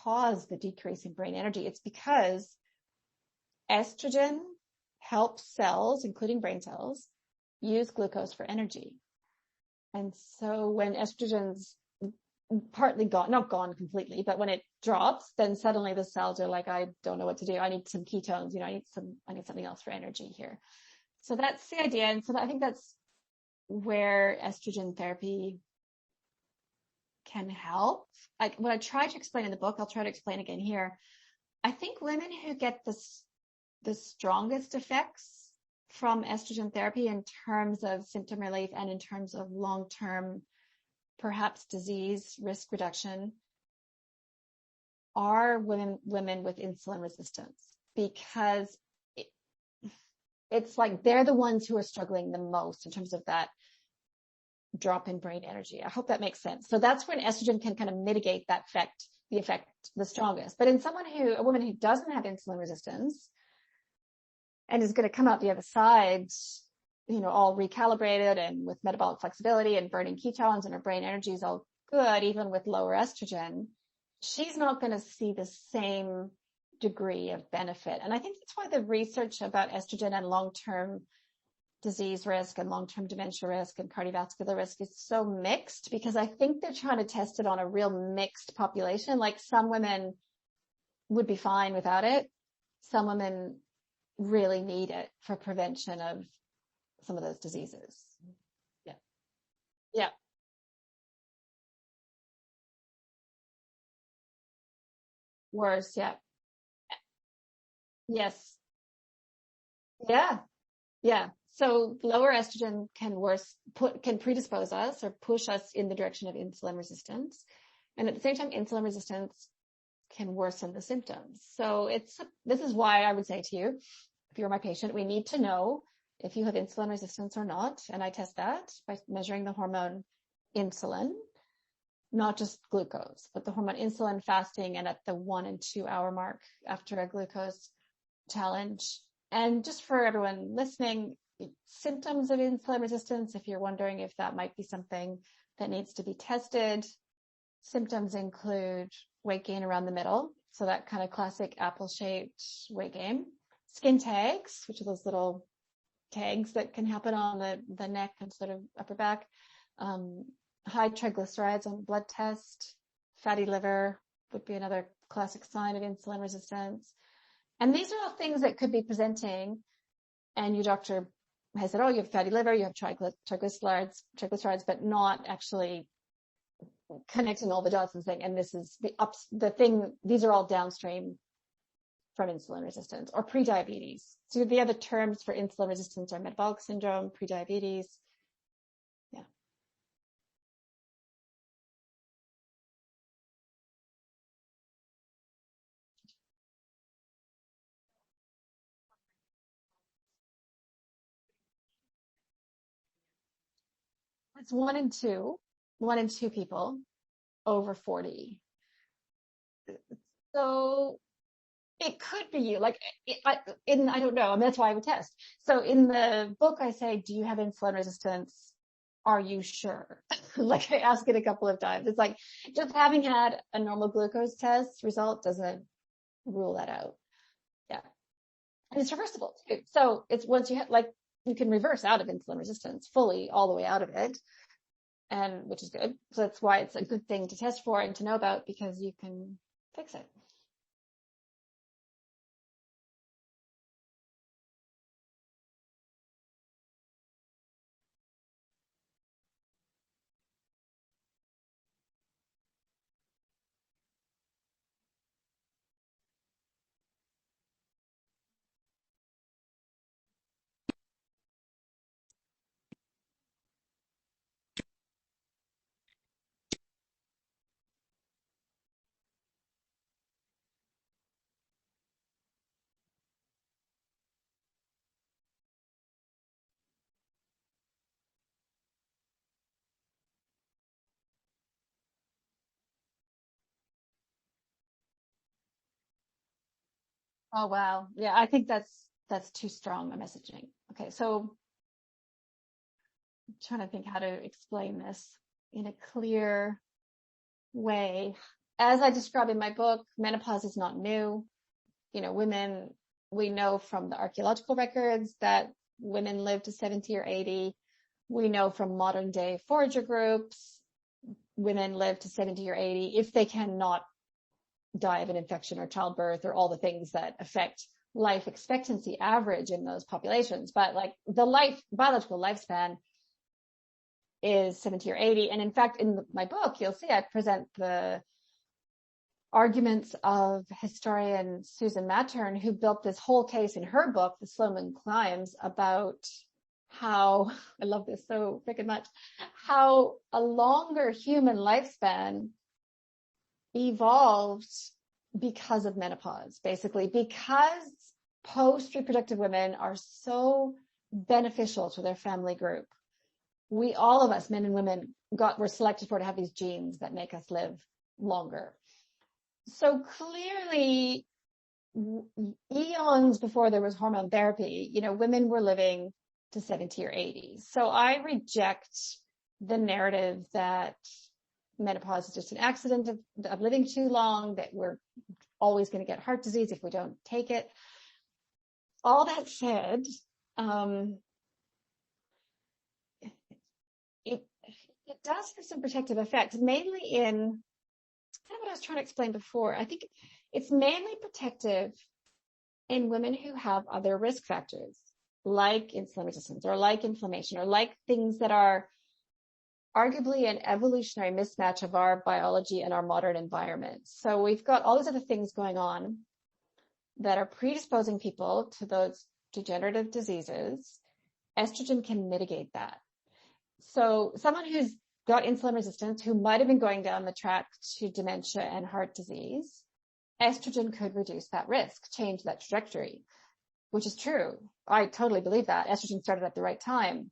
cause the decrease in brain energy. It's because estrogen helps cells, including brain cells, use glucose for energy. And so when estrogen's partly gone, not gone completely, but when it drops, then suddenly the cells are like, I don't know what to do. I need some ketones, I need something else for energy here. So that's the idea. And so I think that's where estrogen therapy can help. What I try to explain in the book, I'll try to explain again here. I think women who get the strongest effects from estrogen therapy in terms of symptom relief and in terms of long-term, perhaps disease risk reduction, are women with insulin resistance, because it's like they're the ones who are struggling the most in terms of that drop in brain energy. I hope that makes sense. So that's when estrogen can kind of mitigate that effect the strongest. But in a woman who doesn't have insulin resistance and is going to come out the other side, all recalibrated and with metabolic flexibility and burning ketones, and her brain energy is all good, even with lower estrogen, she's not going to see the same degree of benefit. And I think that's why the research about estrogen and long-term disease risk and long-term dementia risk and cardiovascular risk is so mixed, because I think they're trying to test it on a real mixed population. Like some women would be fine without it. Some women really need it for prevention of some of those diseases. Yeah. Yeah. Worse. Yeah. Yes. Yeah. Yeah. So lower estrogen can predispose us or push us in the direction of insulin resistance. And at the same time, insulin resistance can worsen the symptoms. So this is why I would say to you, if you're my patient, we need to know if you have insulin resistance or not. And I test that by measuring the hormone insulin, not just glucose, but the hormone insulin, fasting, and at the 1 and 2 hour mark after a glucose challenge. And just for everyone listening, symptoms of insulin resistance, if you're wondering if that might be something that needs to be tested, symptoms include weight gain around the middle. So that kind of classic apple-shaped weight gain. Skin tags, which are those little tags that can happen on the neck and sort of upper back. High triglycerides on blood test. Fatty liver would be another classic sign of insulin resistance. And these are all things that could be presenting, and your doctor has said, oh, you have fatty liver, you have triglycerides, but not actually connecting all the dots and saying, and this is the thing, these are all downstream from insulin resistance or prediabetes. So the other terms for insulin resistance are metabolic syndrome, prediabetes. Yeah. It's 1 in 2 people over 40. So it could be you. Like, I don't know. I mean, that's why I would test. So in the book, I say, do you have insulin resistance? Are you sure? Like, I ask it a couple of times. It's like, just having had a normal glucose test result doesn't rule that out. Yeah. And it's reversible too. So it's once you have, like, you can reverse out of insulin resistance fully, all the way out of it. And which is good. So that's why it's a good thing to test for and to know about, because you can fix it. Oh, wow. Yeah, I think that's too strong a messaging. Okay, so I'm trying to think how to explain this in a clear way. as I describe in my book, menopause is not new. Women, we know from the archaeological records that women live to 70 or 80. We know from modern day forager groups, women live to 70 or 80 if they cannot die of an infection or childbirth or all the things that affect life expectancy average in those populations. But like the biological lifespan is 70 or 80. And in fact, in my book, you'll see I present the arguments of historian Susan Mattern, who built this whole case in her book, The Sloman Climbs, about how, I love this so freaking much, how a longer human lifespan evolved because of menopause, basically, because post-reproductive women are so beneficial to their family group. All of us, men and women, were selected for to have these genes that make us live longer. So clearly, eons before there was hormone therapy, women were living to 70 or 80. So I reject the narrative that menopause is just an accident of living too long, that we're always going to get heart disease if we don't take it. All that said, it does have some protective effects, mainly in kind of what I was trying to explain before. I think it's mainly protective in women who have other risk factors, like insulin resistance or like inflammation or like things that are arguably an evolutionary mismatch of our biology and our modern environment. So we've got all these other things going on that are predisposing people to those degenerative diseases. Estrogen can mitigate that. So someone who's got insulin resistance, who might have been going down the track to dementia and heart disease, estrogen could reduce that risk, change that trajectory, which is true. I totally believe that. Estrogen started at the right time.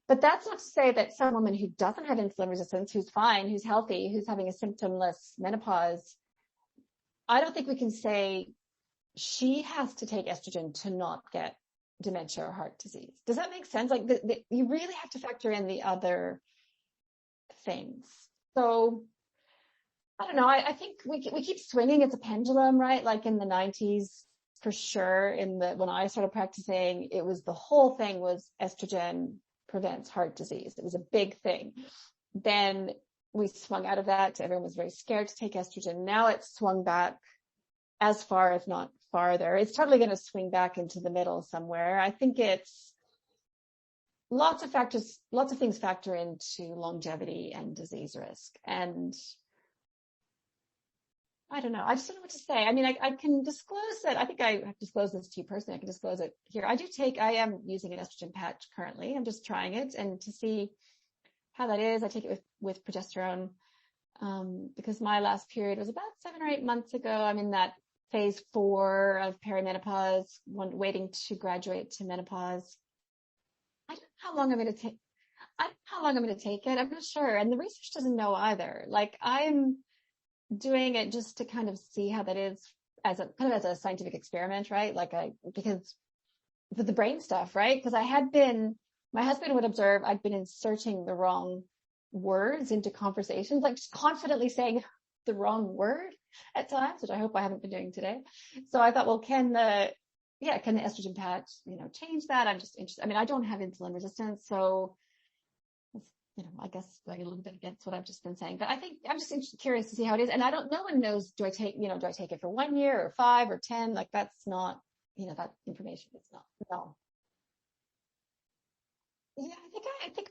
But that's not to say that some woman who doesn't have insulin resistance, who's fine, who's healthy, who's having a symptomless menopause, I don't think we can say she has to take estrogen to not get dementia or heart disease. Does that make sense? Like you really have to factor in the other things. So I don't know. I think we keep swinging. It's a pendulum, right? Like in the 90s, for sure. When I started practicing, it was the whole thing was estrogen prevents heart disease. It was a big thing. Then we swung out of that. Everyone was very scared to take estrogen. Now it's swung back as far, if not farther. It's totally going to swing back into the middle somewhere. I think it's lots of factors, lots of things factor into longevity and disease risk. And I don't know. I just don't know what to say. I mean, I can disclose that. I think I have disclosed this to you personally. I can disclose it here. I am using an estrogen patch currently. I'm just trying it and to see how that is. I take it with progesterone, because my last period was about 7 or 8 months ago. I'm in that phase 4 of perimenopause, waiting to graduate to menopause. I don't know how long I'm going to take. I don't know how long I'm going to take it. I'm not sure. And the research doesn't know either. Like I'm doing it just to kind of see how that is as a scientific experiment, right? Because for the brain stuff, right? Because my husband would observe I'd been inserting the wrong words into conversations, like just confidently saying the wrong word at times, which I hope I haven't been doing today. So I thought, well, can the estrogen patch, change that? I'm just interested. I mean, I don't have insulin resistance, so I guess going a little bit against what I've just been saying, but I think I'm just curious to see how it is. And no one knows, do I take it for 1 year or 5 or 10? Like that's not, that information is not, no. Yeah, I think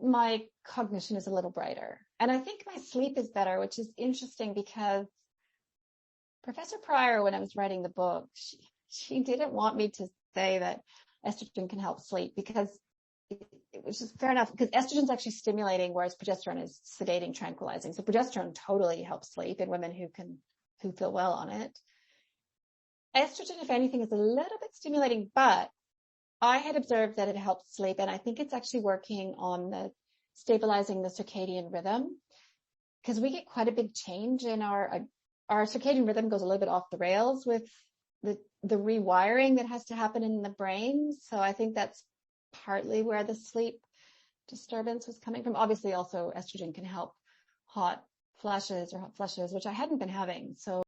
my cognition is a little brighter, and I think my sleep is better, which is interesting because Professor Pryor, when I was writing the book, she didn't want me to say that estrogen can help sleep because which is fair enough, because estrogen is actually stimulating, whereas progesterone is sedating, tranquilizing. So progesterone totally helps sleep in women who feel well on it. Estrogen, if anything, is a little bit stimulating, but I had observed that it helps sleep, and I think it's actually working on stabilizing the circadian rhythm, because we get quite a big change in our circadian rhythm goes a little bit off the rails with the rewiring that has to happen in the brain. So I think that's partly where the sleep disturbance was coming from. Obviously, also estrogen can help hot flashes or hot flushes, which I hadn't been having. So